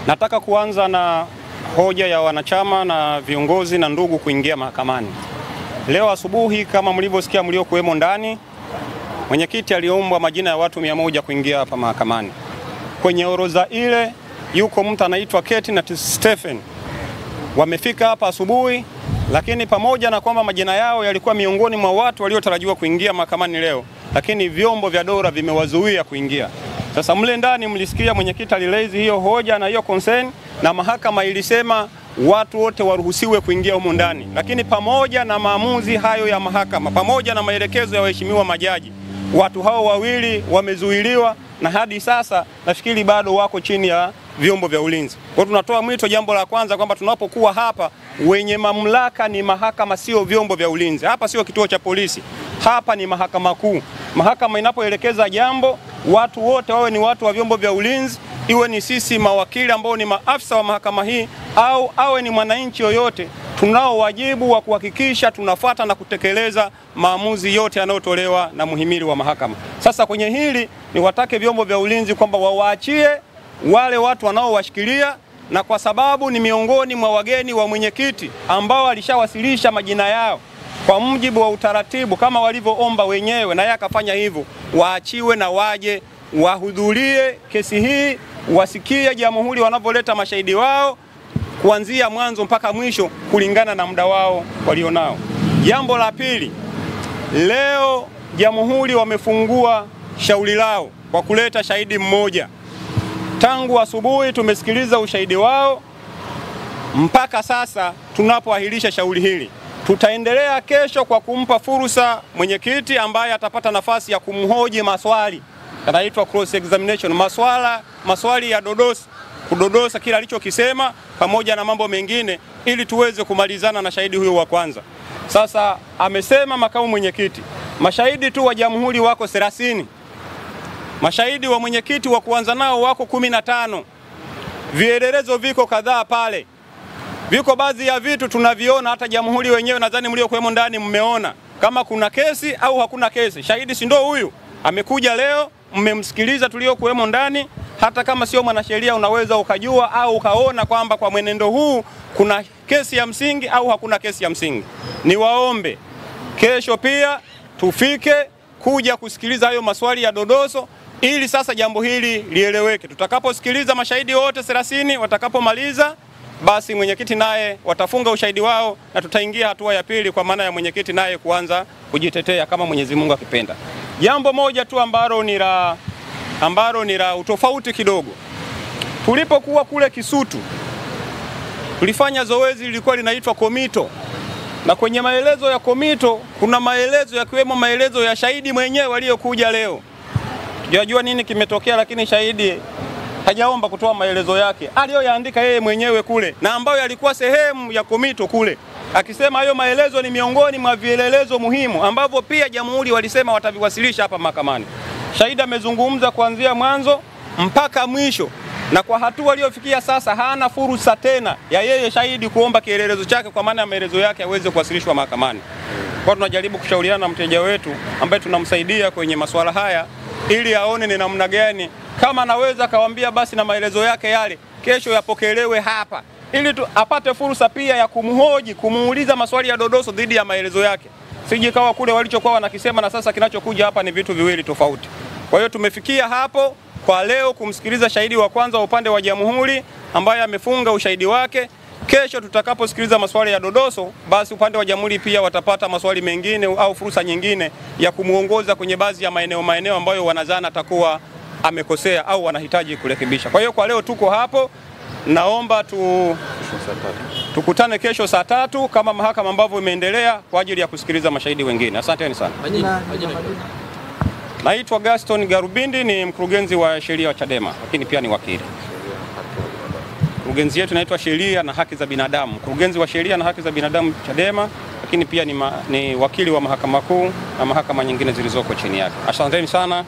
Nataka kuanza na hoja ya wanachama na viongozi na ndugu kuingia mahakamani. Leo asubuhi kama mlivyosikia mliokuwemo ndani, mwenyekiti aliombwa majina ya watu 100 kuingia hapa mahakamani. Kwenye orodha ile yuko mtu anaitwa Keti na Stephen. Wamefika hapa asubuhi, lakini pamoja na kwamba majina yao yalikuwa miongoni mwa watu waliotarajiwa kuingia mahakamani leo, lakini vyombo vya dola vimewazuia kuingia. Sasa mle ndani mlisikia mwenyekiti aliraise hiyo hoja na hiyo concern, na mahakama ilisema watu wote waruhusiwe kuingia humo ndani. Lakini pamoja na maamuzi hayo ya mahakama, pamoja na maelekezo ya waheshimiwa majaji, watu hao wawili wamezuiliwa na hadi sasa nafikiri bado wako chini ya vyombo vya ulinzi. Kwa tunatoa mwito, jambo la kwanza, kwamba tunapokuwa hapa, wenye mamlaka ni mahakama, sio vyombo vya ulinzi. Hapa sio kituo cha polisi, hapa ni mahakama kuu. Mahakama inapoelekeza jambo, watu wote wawe ni watu wa vyombo vya ulinzi, iwe ni sisi mawakili ambao ni maafisa wa mahakama hii, au awe ni mwananchi yoyote, tunao wajibu wa kuhakikisha tunafuata na kutekeleza maamuzi yote yanayotolewa na muhimili wa mahakama. Sasa kwenye hili niwatake vyombo vya ulinzi kwamba wawaachie wale watu wanaowashikilia, na kwa sababu ni miongoni mwa wageni wa mwenyekiti ambao alishawasilisha majina yao kwa mujibu wa utaratibu kama walivyoomba wenyewe, na yeye akafanya hivyo, waachiwe na waje wahudhurie kesi hii, wasikie jamhuri wanavyoleta mashahidi wao kuanzia mwanzo mpaka mwisho kulingana na muda wao walionao. Jambo la pili, leo jamhuri wamefungua shauri lao kwa kuleta shahidi mmoja. Tangu asubuhi tumesikiliza ushahidi wao mpaka sasa tunapoahirisha shauri hili. Tutaendelea kesho kwa kumpa fursa mwenyekiti ambaye atapata nafasi ya kumhoji maswali yanaitwa cross examination, maswali ya kudodosa kila alichokisema pamoja na mambo mengine, ili tuweze kumalizana na shahidi huyo wa kwanza. Sasa amesema makamu mwenyekiti, mashahidi tu wa jamhuri wako 30. Mashahidi wa mwenyekiti wa kuanza nao wako 15. Vielelezo viko kadhaa pale. Viko baadhi ya vitu tunaviona, hata jamhuri wenyewe nadhani mliokuwemo ndani mmeona kama kuna kesi au hakuna kesi. Shahidi si ndio huyu? Amekuja leo, mmemsikiliza tuliokuwemo ndani. Hata kama sio mwanasheria unaweza ukajua au ukaona kwamba kwa mwenendo huu kuna kesi ya msingi au hakuna kesi ya msingi. Niwaombe kesho pia tufike kuja kusikiliza hayo maswali ya dodoso, ili sasa jambo hili lieleweke. Tutakaposikiliza mashahidi wote 30 watakapomaliza, basi mwenyekiti naye watafunga ushahidi wao na tutaingia hatua ya pili, kwa maana ya mwenyekiti naye kuanza kujitetea kama Mwenyezi Mungu akipenda. Jambo moja tu ambalo ni la utofauti kidogo. Tulipokuwa kule Kisutu tulifanya zoezi lilikuwa linaitwa komito, na kwenye maelezo ya komito kuna maelezo yakiwemo maelezo ya shahidi mwenyewe aliyokuja leo. Tujajua nini kimetokea, lakini shahidi hajaomba kutoa maelezo yake aliyoyaandika yeye mwenyewe kule, na ambayo yalikuwa sehemu ya komito kule, akisema hayo maelezo ni miongoni mwa vielelezo muhimu ambavyo pia jamhuri walisema wataviwasilisha hapa mahakamani. Shahidi amezungumza kuanzia mwanzo mpaka mwisho, na kwa hatua aliyofikia sasa hana fursa tena ya yeye shahidi kuomba kielelezo chake, kwa maana ya maelezo yake yaweze kuwasilishwa mahakamani. Kwa tunajaribu kushauriana na mteja wetu ambaye tunamsaidia kwenye masuala haya, ili aone ni namna gani kama anaweza kawaambia basi na maelezo yake yale kesho yapokelewe hapa, ili apate fursa pia ya kumhoji, kumuuliza maswali ya dodoso dhidi ya maelezo yake. Sije kawa kule walichokuwa wanakisema na sasa kinachokuja hapa ni vitu viwili tofauti. Kwa hiyo tumefikia hapo kwa leo kumsikiliza shahidi wa kwanza wa upande wa jamhuri ambaye amefunga ushahidi wake. Kesho tutakaposikiliza maswali ya dodoso, basi upande wa jamhuri pia watapata maswali mengine au fursa nyingine ya kumuongoza kwenye baadhi ya maeneo ambayo wanazana atakuwa amekosea au wanahitaji kurekebisha. Kwa hiyo kwa leo tuko hapo, naomba tukutane kesho saa 3 kama mahakama ambavyo imeendelea kwa ajili ya kusikiliza mashahidi wengine. Asanteni sana. Naitwa Gaston Garubindi, ni mkurugenzi wa sheria wa Chadema, lakini pia ni wakili. Mkurugenzi yetu inaitwa Sheria na Haki za Binadamu, mkurugenzi wa Sheria na Haki za Binadamu Chadema, lakini pia ni wakili wa Mahakama Kuu na mahakama nyingine zilizoko chini yake. Asanteni sana.